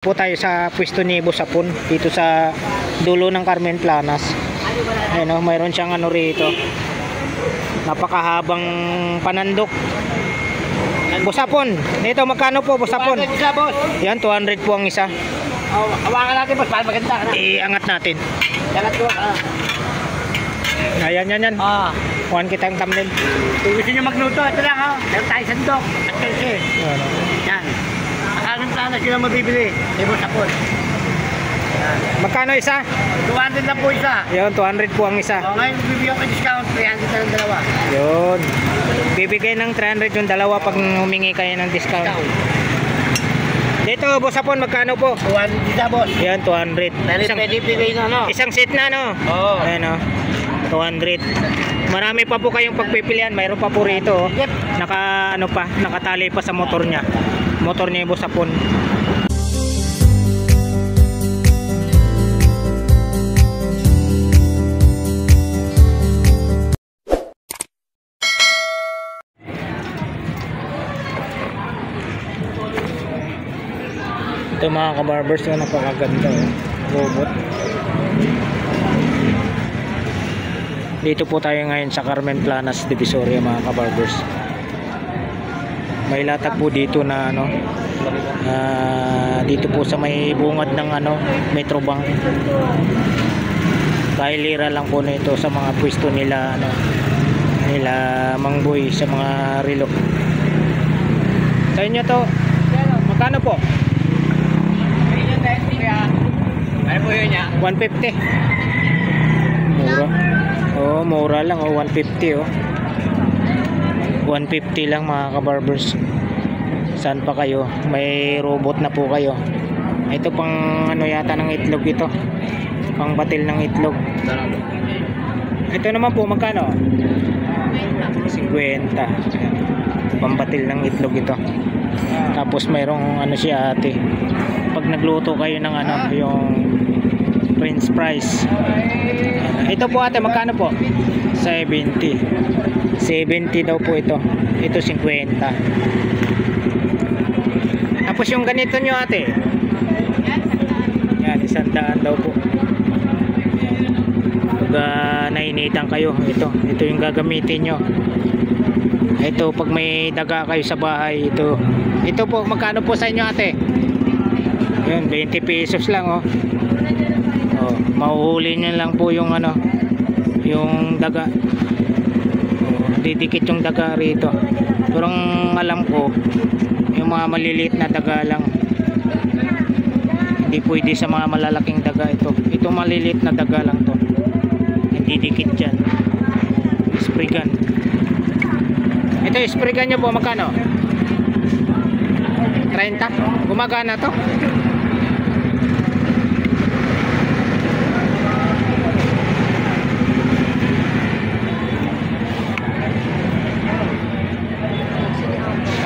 Po tayo sa pwesto ni Busapon dito sa dulo ng Carmen Planas. Ayun oh, mayroon siyang ano rito. Napakahabang panandok. Busapon, dito magkano po Busapon? Yan 200 po ang isa. Hawakan natin boss, para maganda ka na. Iangat natin. Dalat ko. Ayan yan. Kuhan kitang thumbnail. Kung gusto nyo magluto, ito lang ha. Meron tayo sandok at kelse. Yan. Akalan sana sila mabibili. Di Busapon. Magkano isa? 200 na po isa. Yun, 200 po ang isa. O ngayon bibigyan ko discount, 300 na ng dalawa. Yun. Bibigay ng 300 yung dalawa pag humingi kayo ng discount. Dito Busapon, magkano po? 200 isa boss. Yan, 200. Pwede bigay na no? Isang set na no? Oo. Ayan o. 200. Marami pa po kayong pagpipilian. Mayroon pa po rito. Yep. Nakatali pa sa motor niya. Motor niya yung Busapon. Ito mga kabarbers, napakaganda robot. Dito po tayo ngayon sa Carmen Planas, Divisoria mga kabarbers. May latag po dito na dito po sa may bungad ng Metrobank. Kahilira lang po nito sa mga pwesto nila nila Mangboy sa mga relo. Sa inyo to, magkano po? Ano po yun niya? 150. Mura. Oh, mura lang 150 150 lang mga kabarbers. Saan pa kayo? May robot na po kayo. Ito pang yata ng itlog ito. Pang batil ng itlog. Ito naman po magkano? 50. Pambatil ng itlog ito. Tapos mayroong siya ate. Pag nagluto kayo ng yung French fries. Ito po ate, magkano po? 70. 70 daw po ito. Ito 50. Tapos yung ganito nyo ate. Yan, 100 daw po. Pag nainitan kayo, ito yung gagamitin nyo. Ito pag may daga kayo sa bahay, ito po, magkano po sa inyo ate? Yun, 20 pesos lang mahuhuli nyo lang po yung yung daga. Didikit yung daga rito. Pero ang alam ko, yung mga maliliit na daga lang. Hindi pwede sa mga malalaking daga ito. Ito maliliit na daga lang to. Hindi dikit dyan. Spray gun. Ito spray gun nyo po, magkano? 30? Gumagana to?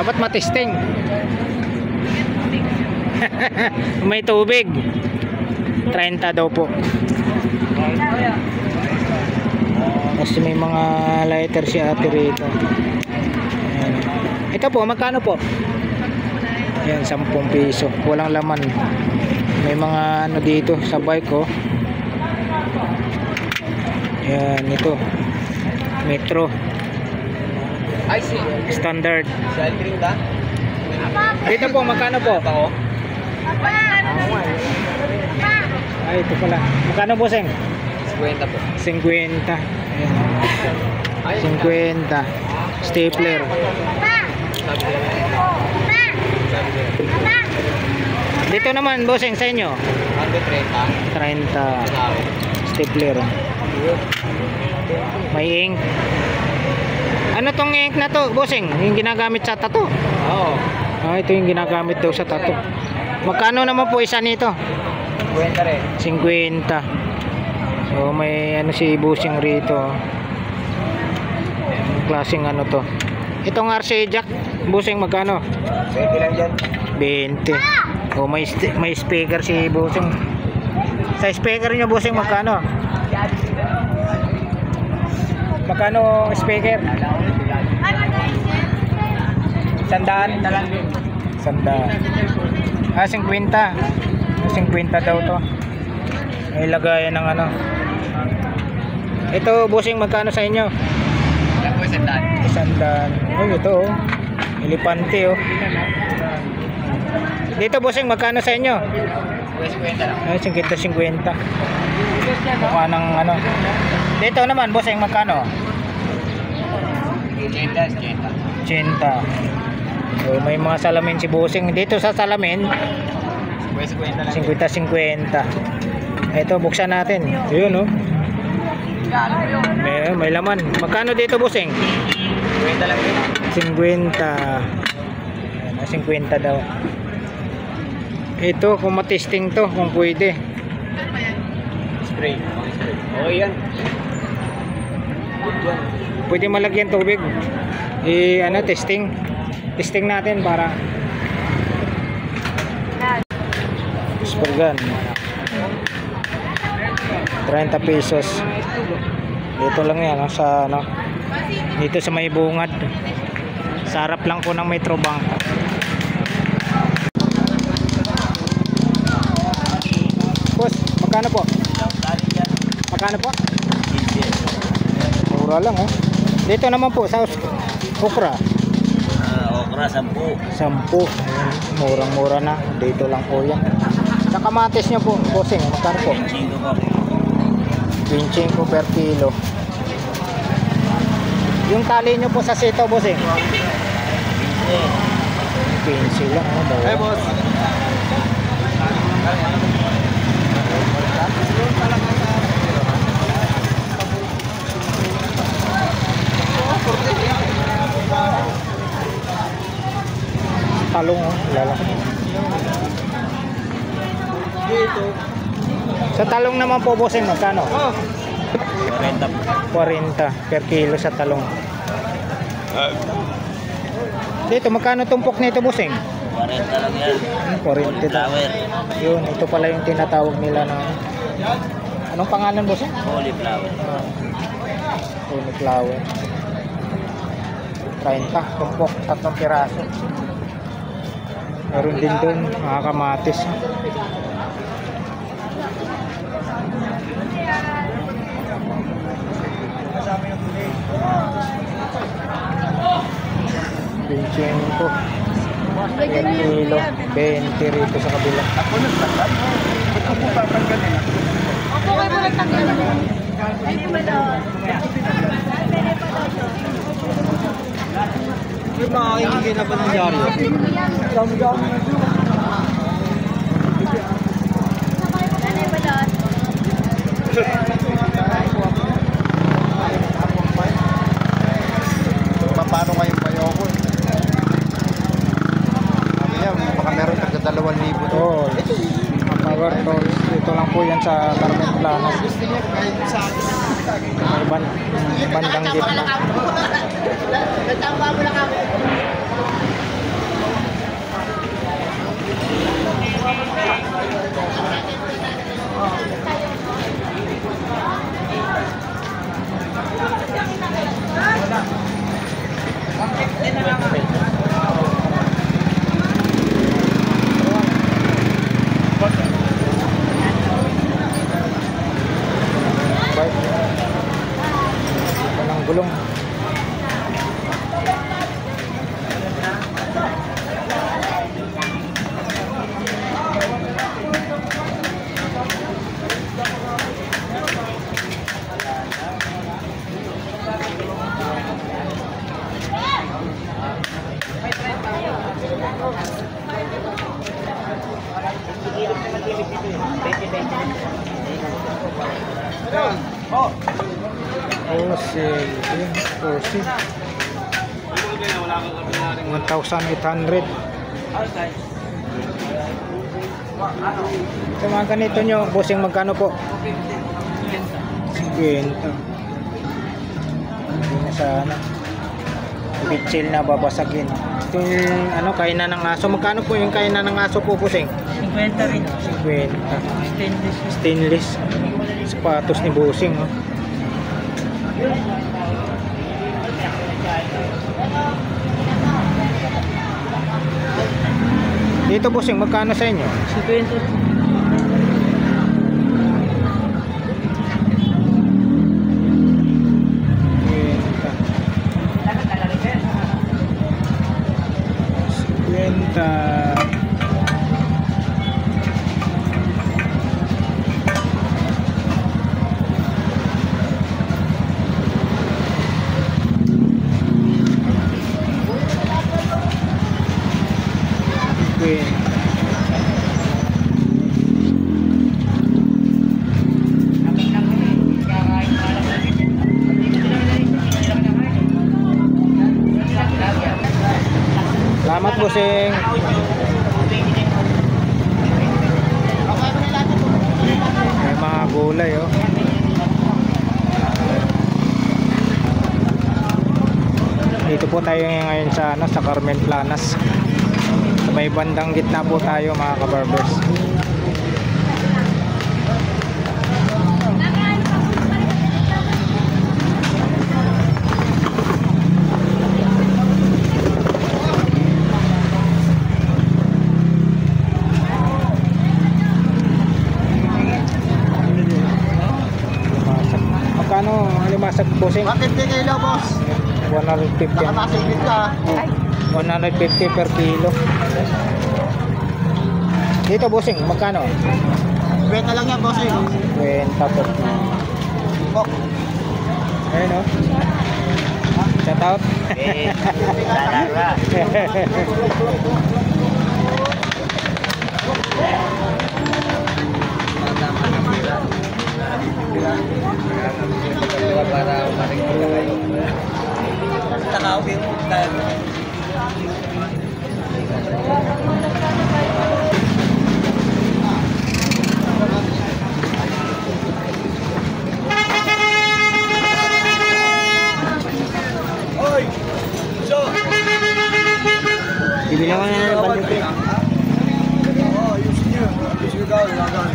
Dapat matesting. May tubig. 30 daw po. Kasi may mga lighter si ate rito. Ayan. Ito po, magkano po? Ayan, 10 piso. Walang laman. May mga dito sa bike Ayan, ito. Metro. I see. Standard. Dito po, magkano po? Ay, ito pala. Magkano po, Seng? 50 po. 50. Ayan. 50. Stapler. Dito naman, bossing, sa inyo? 30. Stapler. May ink. Ano tong ink na to, bossing? Yung ginagamit sa tattoo? Oo. Ito yung ginagamit daw sa tattoo. Magkano naman po isa nito? 50 rin. 50. So may si bossing rito. Klaseng to. Itong RCA jack, bossing, magkano? 20 lang dyan. 20. Oh, may speaker si bossing. Sa speaker nyo, bossing, magkano? Magkano speaker? 100. 100. Ah, 50. 50 daw to. May lagayan ng ano. Ito, bossing, magkano sa inyo? Isandaan. Oh, ito oh. Elepante oh. Dito, bossing, magkano sa inyo? 50 50. Mukha ng ano. Dito naman, bossing, magkano? 80. So, may mga salamin si bossing. Dito sa salamin 50-50. Ito, buksan natin. Ayun oh. May laman. Magkano dito, bossing? 50 lang yun. 50. 50 daw. Ito, kung matesting to, kung pwede. Spray. Okay yan. Pwede malagyan tubig. Ano, testing. Testing natin para spray gun. 30 pesos. Dito lang yan sa ano. Dito sa may bungad. Sa harap lang po ng Metrobank. Boss, magkano po? Magkano po? Mura lang oh. Dito naman po sa okra. Okra, 10. 10. Murang-mura na. Dito lang po yan. Sa kamatis nyo po, bossing, magkano po? 25 per kilo. Yung tali nyo po sa sito, bossing? 15 lang. Hey, boss. Talong oh, lalaki. Sa talong naman po, bossing, magkano? 40 per kilo sa talong. Dito, magkano tumpok nito, bossing? 40 lang yan. 40 daw. Yun, ito pala yung tinatawag nila na anong pangalan, bossing? Cauliflower. Cauliflower. 30 tumpok, 3 piraso. Meron din doon mga kamatis. Pinchenko kilo 20 rito sa kabila. Ako nagtanggal. Ba't ako tatanggalin? Opo, kayo mo nagtanggal. Ay, kumalo. May makakingin na ba ng dyaryo? Nanay balot. Paano kayong bayo ko? Sabi niya, baka meron taga 2,000 to. Oh, power tools. Dito lang po yan sa Carmen Planas. May bandang gitna. Nagtamba mo lang ako. Bike. Walang gulong. Oh, Fossil. Yun, fossil. 1,800. Sa mga ganito nyo, bossing, magkano po? 50. Hindi na sana. Bitsil na babasagin. Ito yung ano, kainan ng aso. Magkano po yung kainan ng aso po, bossing? 50 rin. 50. Stainless. Stainless. Sapatos ni bossing. Oh. Dito bossing, magkano sa inyo? 50. Salamat bossing. May mga gulay oh. Dito po tayo ngayon sa sa Carmen Planas. Sa may bandang gitna po tayo mga kabarbers. Magkano limasag bossing? 150 kilo, boss. 150. Baka masigit ka. 150 per kilo. Dito bossing, magkano? Benta lang yan, boss. 20 per kilo. Oh. Ayun o. Shout out. Para umaring ko kayo. Takaw yung tayo. Oy! So! Bibili ko na ng balite. Oo, use nyo. Use nyo daw, lagan.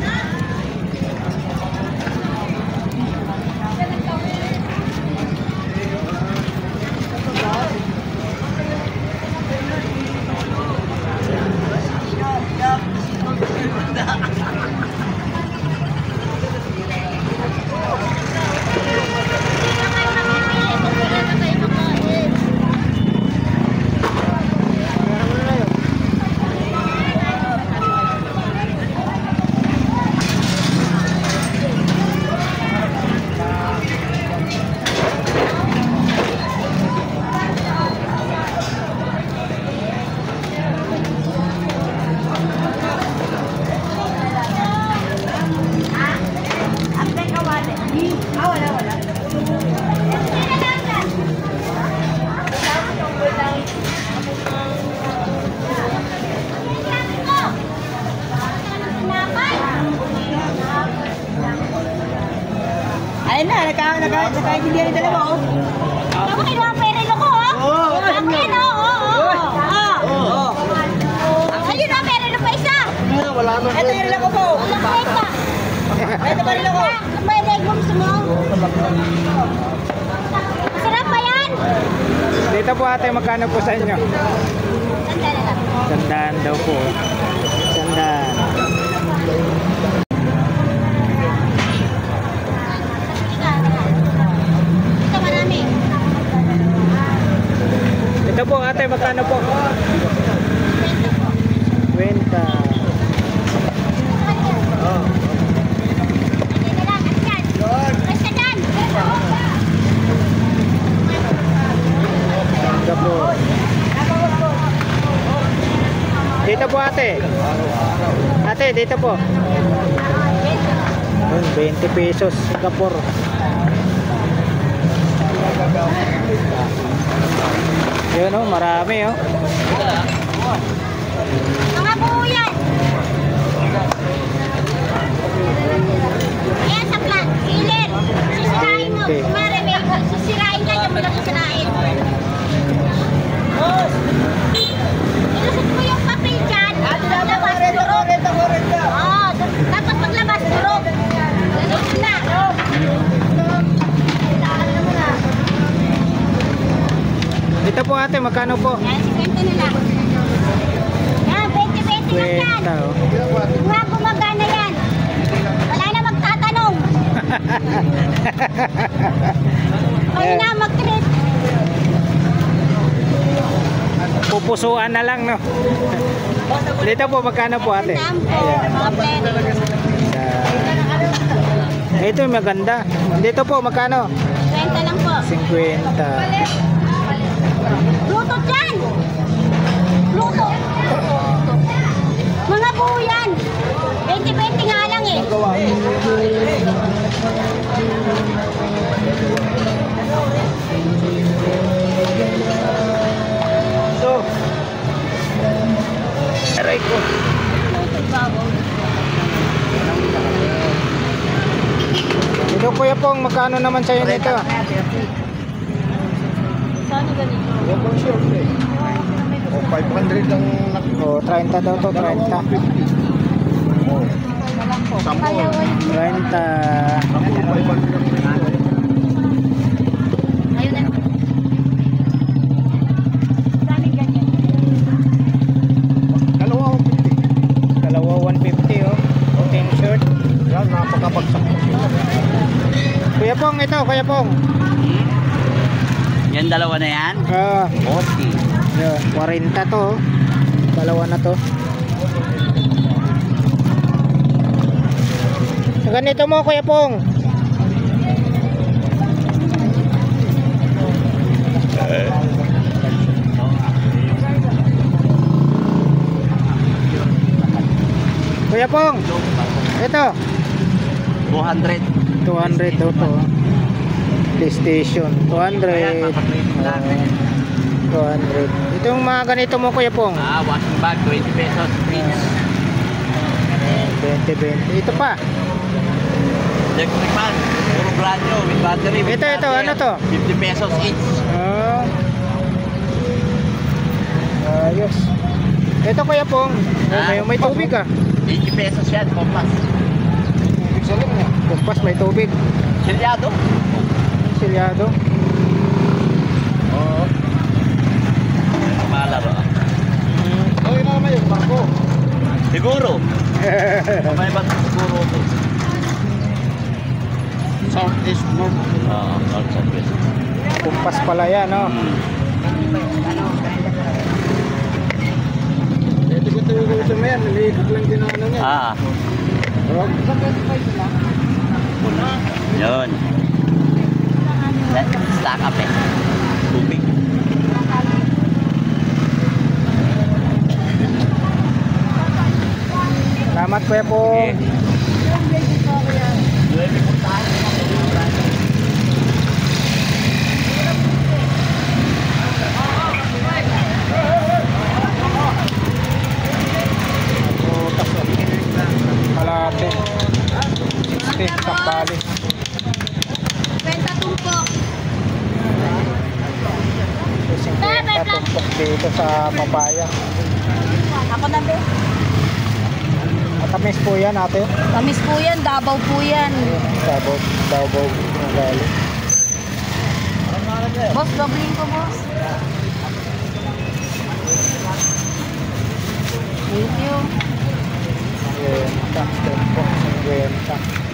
Ayun na, nagkaintindihan yung dalawa, oh. Ako, kinuha ang pera ko, oh. Oo, Akin, oh. Ayun ang pera ko pa isa. Wala nang Ito yung lang ko po. Walang kwenta. Ito pa rin ako. May leg mo gusto mo. Masarap ba yan? Dito po ate, magkano po sa inyo? Sandali na lang. Sandaan daw po. Sandaan. Ito marami. Ito po ate, magkano po? 20. Oh. Ito lang, asyan. Basta dyan. Ito po. Dito po ate. Ate, dito po. Yun, 20 pesos Singapore. Yun oh, marami oh. Mga buo yan. Ayan sa plant. Ilir. Sisirain mo. 20. Kumari, may sisirain ka. Yung mula sisirain. Ilusot mo yung papel dyan. Paglabas, durog. Oo, dapat paglabas, durog. Durog na. Dito po ate, magkano po? Yan, 50 na lang. Yan, 20 20 yan. oh. Mga gumagana yan. Wala na magtatanong. Kayo na mag-treat. Pupusuan na lang, no? Dito po, magkano po ate? Mga pwede. Ito yung maganda. Dito po, magkano? 20 lang po. 50. Luto dyan! Luto! Mga buo yan! 20-20 nga lang eh. So, aray ko. Luto bago. Dito kuya pong, magkano naman sa'yo nito? Saan ganito? O 500 ang O, 30 daw to, 30. 30. Ayun na. Daming ganyan. Dalawa 150 oh. Puting shirt. Yan, napakabagsak. Kuya pong, ito, kuya pong. Yan dalawa na yan? Ah, Okay. yun, 40 to. Oh. Dalawa na to. Ganito mo kuya pong. Kuya pong. Ito. 200. 200 daw to. PlayStation 200. 200. Itong mga ganito mo kuya pong. Washing bag, 20 pesos. Each. 20. Ito pa. Electric fan, puro brand new, with battery. With Ito, charger. ano to? 50 pesos each. Ah. Ayos. Ito kuya pong. May tubig ah. 80 pesos yan, kompas. Kumpas may tubig. Silyado. Silyado. Oo. Malaro. Okay na naman yung bangko. Siguro. May ba siguro ito? Southeast North. North Southwest. Kumpas pala yan, no? Ito yung mo yan. Naliikot lang din ang ano niya. Yun. Stack up eh. Tubig. Salamat kuya pong. Malate. 60 Sambali. 20 tumpok. 50 tumpok dito sa papaya. Ako na be. Matamis po yan ate. Tamis po yan, Davao po yan. Davao galing. Boss, dobling ko boss. Thank you. 50 tumpok 50.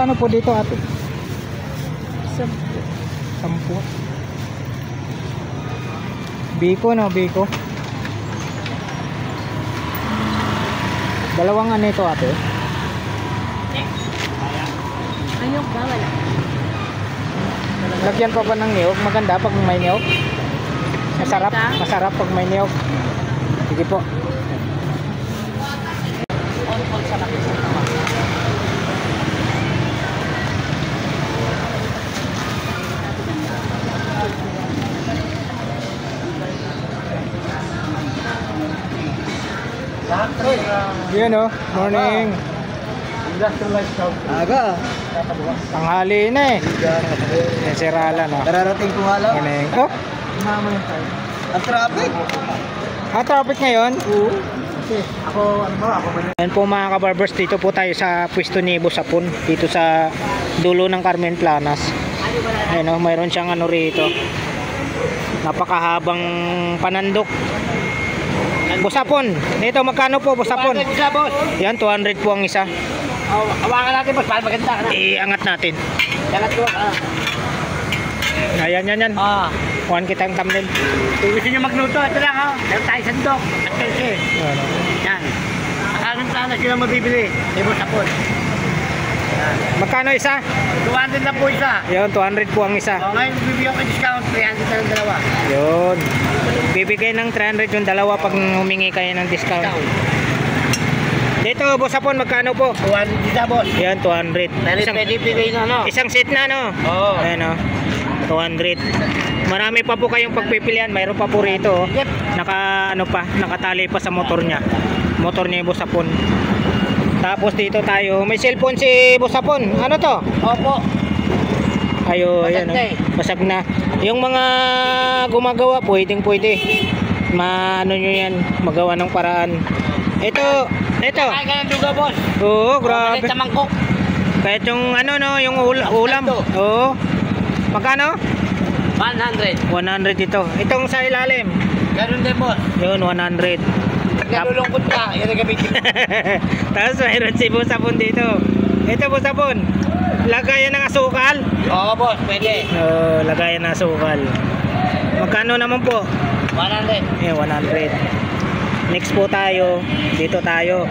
magkano po dito ate? 10. 10. Biko no, biko. Dalawang ano ito ate? Ayok ba? Wala. Lagyan pa ba ng niyog? Maganda pag may niyog? Masarap, masarap pag may niyog. Sige po. Yan o, morning. Aga. Tanghali na eh. Yan si Rala no. Kararating ko nga lang. Morning. Oh, Ang traffic. traffic ngayon. Oo. Ako, ano ba? Ako ba? Yan po mga kabarbers, dito po tayo sa pwesto ni Busapon. Dito sa dulo ng Carmen Planas. Ayan o, mayroon siyang ano rito. Napakahabang panandok. Busapon. Dito magkano po Busapon? Isa, boss. Yan, 200 po ang isa. Oh, hawakan natin, boss. Para maganda ka na. Iangat natin. Dagat ko. Ayan, yan, yan. Kuhan kitang thumbnail. Kung gusto nyo magluto, ito lang ha. Meron tayo sandok at kalse. Ano. Yan. Akalang planas sila mabibili. Ibos sapon. Magkano isa? 200 lang po isa. Yun, 200 po ang isa. O ngayon, bibigyan ko discount. 300 na lang dalawa. Yun. Bibigay ng 300 yung dalawa pag humingi kayo ng discount. Dito, Busapon, magkano po? 200 isa, boss. Yan, 200. Pero pwede bigay na, no? Isang set na, no? Oo. Ayan, o. 200. Marami pa po kayong pagpipilian. Mayroon pa po rito, oh. Yep. Nakatali pa sa motor niya. Motor niya yung Busapon. Tapos dito tayo, may cellphone si Busapon. Ano to? Opo. Ayo, Basag ayan, na eh. basag na. Yung mga gumagawa, pwede. Ano nyo yan, magawa ng paraan. Ito. Kaya ka ng duga, boss. Oo, grabe. Malit sa mangkok. Kahit yung ano, no, yung ulam. Ito. Oo. Magkano? 100. 100 ito. Itong sa ilalim. Ganun din, boss. Yun, 100. Nalulungkot ka. Yan ang gamitin. Tapos mayroon si Busapon dito. Ito, Busapon. Lagayan ng asukal. Oo, boss. Pwede. Lagayan ng asukal. Magkano naman po? 100. 100. Next po tayo. Dito tayo.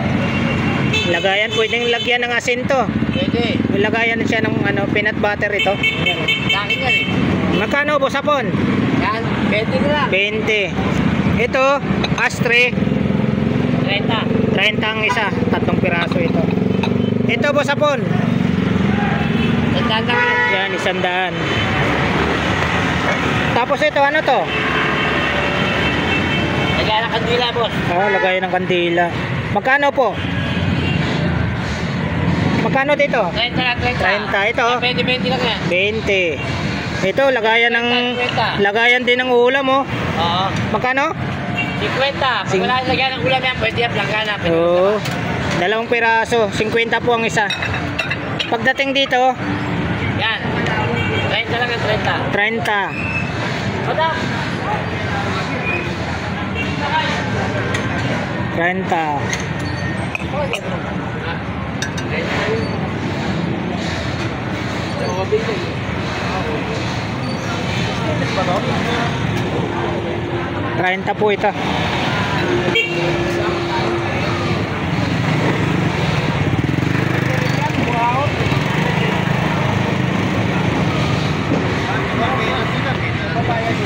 Lagayan, pwedeng lagyan ng asin to. Pwede. Lagayan siya ng peanut butter ito. Laki yan eh. Magkano, Busapon? Yan. 20 na lang. 20. Ito, astre. 30. 30 ang isa. 3 piraso ito. Ito, Busapon. Tandaan lang yan. Yan, 100. Tapos ito, ano to? Lagyan ng kandila, boss. Lagayan ng kandila. Magkano po? Magkano dito? 30 lang, 30. Ito. 20 lang yan. 20. Ito, lagayan ng 50. lagayan din ng ulam, oh. Oo. Magkano? 50. Pag wala lagyan ng ulam yan, pwede yan. Blanca na. Oo. 2 piraso. 50 po ang isa. Pagdating dito, Yan. 30 lang yan, 30. 30. Madam. 30. Po ito.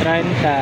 Trenta.